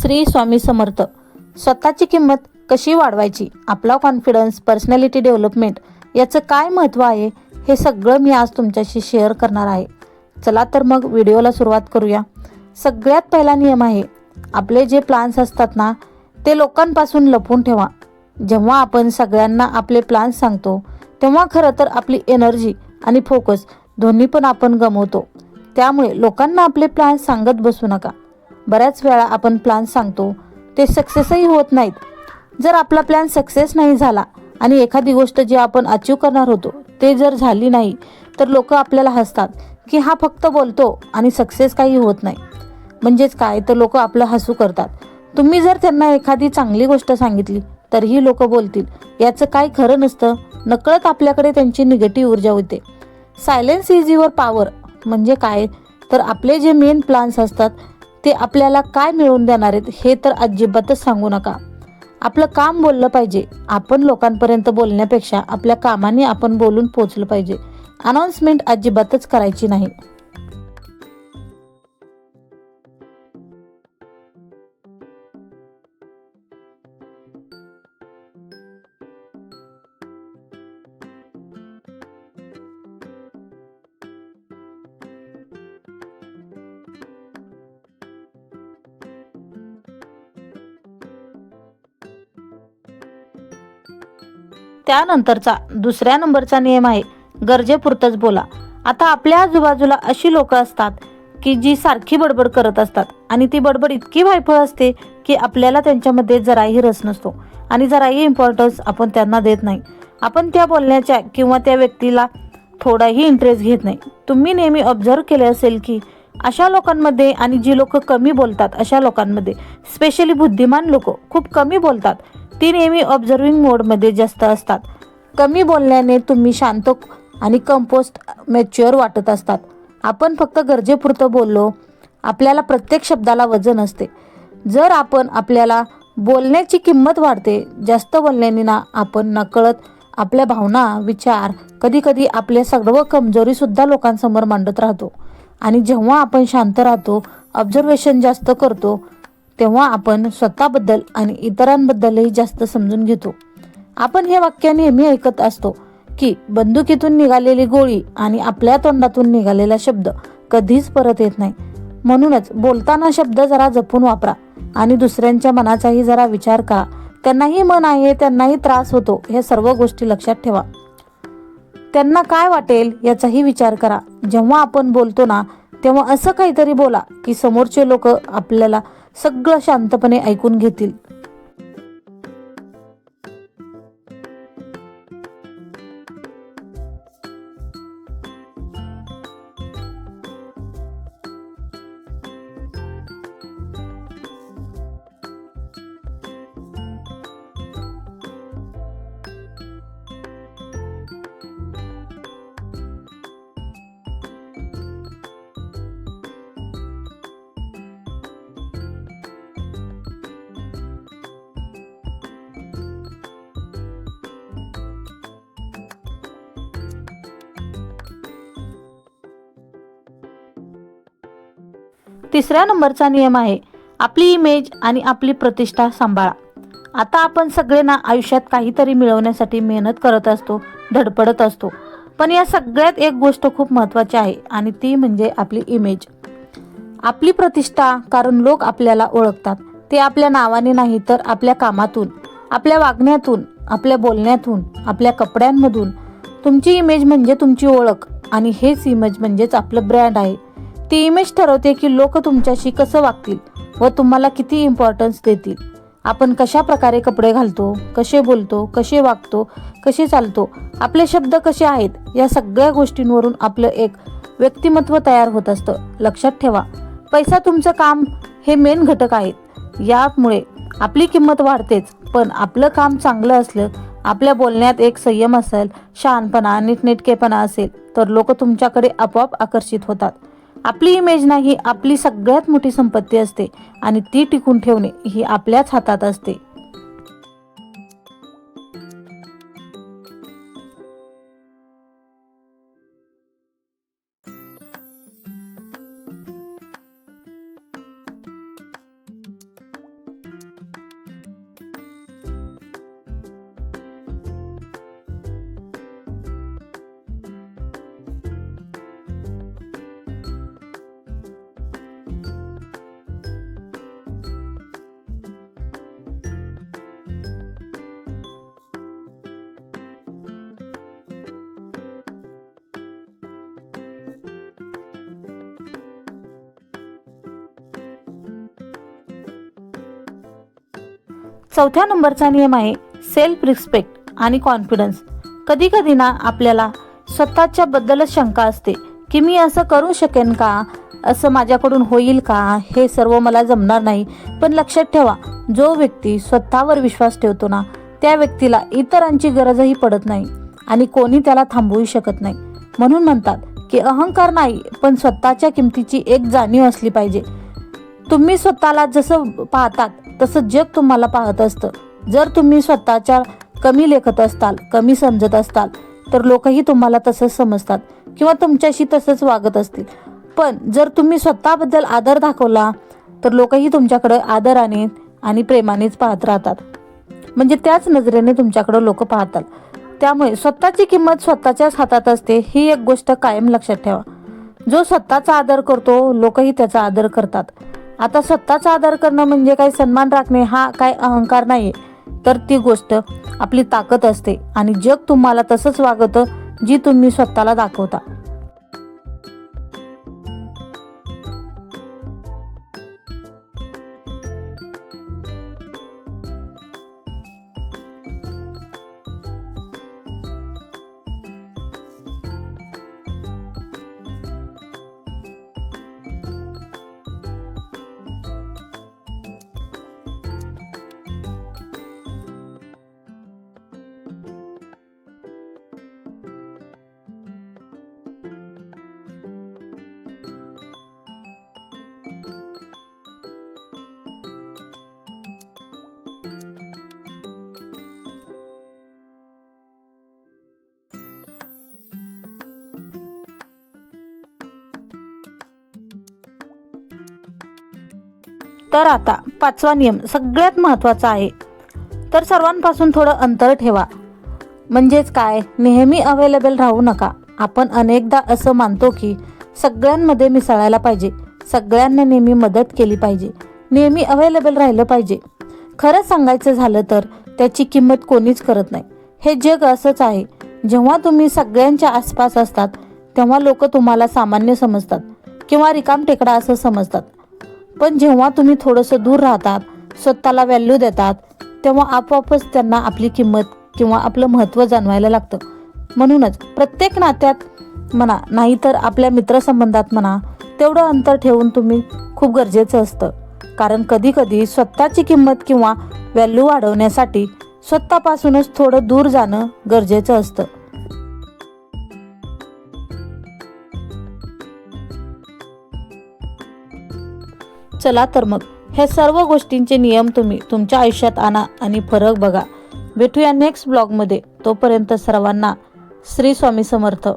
श्री स्वामी समर्थ. स्वतःची किंमत कशी वाढवायची, आपला कॉन्फिडन्स, पर्सनॅलिटी डेव्हलपमेंट याचं काय महत्त्व आहे, हे सगळं मी आज तुमच्याशी शेअर करणार आहे. चला तर मग व्हिडिओला सुरुवात करूया. सगळ्यात पहिला नियम आहे, आपले जे प्लान्स असतात ना, ते लोकांपासून लपवून ठेवा. जेव्हा आपण सगळ्यांना आपले प्लान्स सांगतो, तेव्हा खरं तर आपली एनर्जी आणि फोकस दोन्ही पण आपण गमवतो. त्यामुळे लोकांना आपले प्लान्स सांगत बसू नका. बऱ्याच वेळा आपण प्लॅन सांगतो, ते सक्सेसही होत नाहीत. जर आपला प्लॅन सक्सेस नाही झाला आणि एखादी गोष्ट जी आपण अचीव करणार होतो ते जर झाली नाही, तर लोक आपल्याला हसतात की हा फक्त बोलतो आणि सक्सेस काही होत नाही. म्हणजेच काय, तर लोक आपलं हसू करतात. तुम्ही जर त्यांना एखादी चांगली गोष्ट सांगितली तरीही लोक बोलतील, याचं काय खरं नसतं. नकळत आपल्याकडे त्यांची निगेटिव्ह ऊर्जा होते. Silence is your power. म्हणजे काय, तर आपले जे मेन प्लॅन्स असतात ते आपल्याला काय मिळवून देणार आहेत हे तर अजिबातच सांगू नका. आपलं काम बोललं पाहिजे. आपण लोकांपर्यंत बोलण्यापेक्षा आपल्या कामाने आपण बोलून पोचलं पाहिजे. अनाउन्समेंट अजिबातच करायची नाही. त्यानंतरचा दुसऱ्या नंबरचा नियम आहे, गरजेपुरतच बोला. आता आपल्या आजूबाजूला अशी लोक असतात की जी सारखी बडबड करत असतात आणि ती बडबड इतकी वायफळ असते की आपल्याला त्यांच्यामध्ये जराही रस नसतो आणि जराही इम्पॉर्टन्स आपण त्यांना देत नाही. आपण त्या बोलण्याच्या किंवा त्या व्यक्तीला थोडाही इंटरेस्ट घेत नाही. तुम्ही नेहमी ऑब्झर्व केले असेल की अशा लोकांमध्ये आणि जी लोक कमी बोलतात अशा लोकांमध्ये, स्पेशली बुद्धिमान लोक खूप कमी बोलतात, ती नेहमी ऑब्झर्विंग मोडमध्ये जास्त असतात. कमी बोलण्याने तुम्ही शांत आणि कंपोस्ट, मॅच्युअर वाटत असतात. आपण फक्त गरजेपुरतं बोललो, आपल्याला प्रत्येक शब्दाला वजन असते. जर आपण आपल्याला बोलण्याची किंमत वाढते. जास्त बोलण्याने ना आपण नकळत आपल्या भावना, विचार, कधीकधी आपल्या सर्व कमजोरीसुद्धा लोकांसमोर मांडत राहतो. आणि जेव्हा आपण शांत राहतो, ऑब्झर्वेशन जास्त करतो, तेव्हा आपण स्वतःबद्दल आणि इतरांबद्दलही जास्त समजून घेतो. आपण हे वाक्य नेहमी ऐकत असतो की बंदुकीतून निघालेली गोळी आणि आपल्या तोंडातून निघालेला शब्द कधीच परत येत नाही. म्हणूनच बोलताना शब्द जरा जपून वापरा आणि दुसऱ्यांच्या मनाचाही जरा विचार करा. त्यांनाही मन आहे, त्यांनाही त्रास होतो, हे सर्व गोष्टी लक्षात ठेवा. त्यांना काय वाटेल याचाही विचार करा. जेव्हा आपण बोलतो ना, तेव्हा असं काहीतरी बोला की समोरचे लोक आपल्याला सगळं शांतपणे ऐकून घेतील. तिसऱ्या नंबरचा नियम आहे, आपली इमेज आणि आपली प्रतिष्ठा सांभाळा. आता आपण सगळे ना आयुष्यात काहीतरी मिळवण्यासाठी मेहनत करत असतो, धडपडत असतो. पण या सगळ्यात एक गोष्ट खूप महत्त्वाची आहे आणि ती म्हणजे आपली इमेज, आपली प्रतिष्ठा. कारण लोक आपल्याला ओळखतात ते आपल्या नावाने नाही, तर आपल्या कामातून, आपल्या वागण्यातून, आपल्या बोलण्यातून, आपल्या कपड्यांमधून. तुमची इमेज म्हणजे तुमची ओळख आणि हेच इमेज म्हणजेच आपलं ब्रँड आहे. ती इमेज ठरवते की लोक तुमच्याशी कसं वागतील व तुम्हाला किती इम्पॉर्टन्स देतील. आपण कशा प्रकारे कपडे घालतो, कसे बोलतो, कसे वागतो, कसे चालतो, आपले शब्द कसे आहेत, या सगळ्या गोष्टींवरून आपलं एक व्यक्तिमत्व तयार होत असतं. लक्षात ठेवा, पैसा, तुमचं काम हे मेन घटक आहेत. यामुळे आपली किंमत वाढतेच, पण आपलं काम चांगलं असलं, आपल्या बोलण्यात एक संयम असेल, शहाणपणा, नीटनेटकेपणा असेल, तर लोक तुमच्याकडे आपोआप आकर्षित होतात. आपली इमेज नाही, आपली सगळ्यात मोठी संपत्ती असते आणि ती टिकून ठेवणे ही आपल्याच हातात असते. चौथ्या नंबरचा नियम आहे सेल्फ रिस्पेक्ट आणि कॉन्फिडन्स. कधी कधी ना आपल्याला स्वतःच्या बद्दलच शंका असते की मी असं करू शकेन का, असं माझ्याकडून होईल का, हे सर्व मला जमणार नाही. पण लक्षात ठेवा, जो व्यक्ती स्वतःवर विश्वास ठेवतो ना त्या व्यक्तीला इतरांची गरजही पडत नाही आणि कोणी त्याला थांबवू शकत नाही. म्हणून म्हणतात की अहंकार नाही पण स्वतःच्या किमतीची एक जाणीव असली पाहिजे. तुम्ही स्वतःला जसं पाहतात तसं जग तुम्हाला पाहत असतं. जर तुम्ही स्वतःच्या कमी लेखत असताल, कमी समजत असताल तर लोकही तुम्हाला तसंच समजतात किंवा तुमच्याशी तसंच वागत असतील. पण जर तुम्ही स्वतःबद्दल आदर दाखवला तर लोकही तुमच्याकडे आदराने आणि प्रेमानेच पाहत राहतात. म्हणजे त्याच नजरेने तुमच्याकडे लोक पाहतात. त्यामुळे स्वतःची किंमत स्वतःच्याच हातात असते, ही एक गोष्ट कायम लक्षात ठेवा. जो स्वतःचा आदर करतो लोकही त्याचा आदर करतात. आता स्वतःचा आदर करणं म्हणजे काही सन्मान राखणे हा काय अहंकार नाही, तर ती गोष्ट आपली ताकद असते आणि जग तुम्हाला तसंच वागवतं जी तुम्ही स्वतःला दाखवता. तर आता पाचवा नियम सगळ्यात महत्त्वाचा आहे. तर सर्वांपासून थोडं अंतर ठेवा. म्हणजेच काय, नेहमी अवेलेबल राहू नका. आपण अनेकदा असं मानतो की सगळ्यांमध्ये मिसळायला पाहिजे, सगळ्यांना नेहमी मदत केली पाहिजे, नेहमी अवेलेबल राहिलं पाहिजे. खरं सांगायचं झालं तर त्याची किंमत कोणीच करत नाही. हे जग असंच आहे. जेव्हा तुम्ही सगळ्यांच्या आसपास असतात तेव्हा लोक तुम्हाला सामान्य समजतात किंवा रिकामटेकडा असं समजतात. पण जेव्हा तुम्ही थोडंसं दूर राहतात, स्वतःला व्हॅल्यू देतात, तेव्हा आपोआपच त्यांना आपली किंमत किंवा आपलं महत्त्व जाणवायला लागतं. म्हणूनच प्रत्येक नात्यात म्हणा, नाहीतर आपल्या मित्रसंबंधात म्हणा, तेवढं अंतर ठेवून तुम्ही खूप गरजेचं असतं. कारण कधी कधी स्वतःची किंमत किंवा व्हॅल्यू वाढवण्यासाठी स्वतःपासूनच थोडं दूर जाणं गरजेचं असतं. चला तर मग हे सर्व गोष्टींचे नियम तुम्ही तुमच्या आयुष्यात आणा आणि फरक बघा. भेटूया नेक्स्ट ब्लॉगमध्ये. तोपर्यंत सर्वांना श्री स्वामी समर्थ.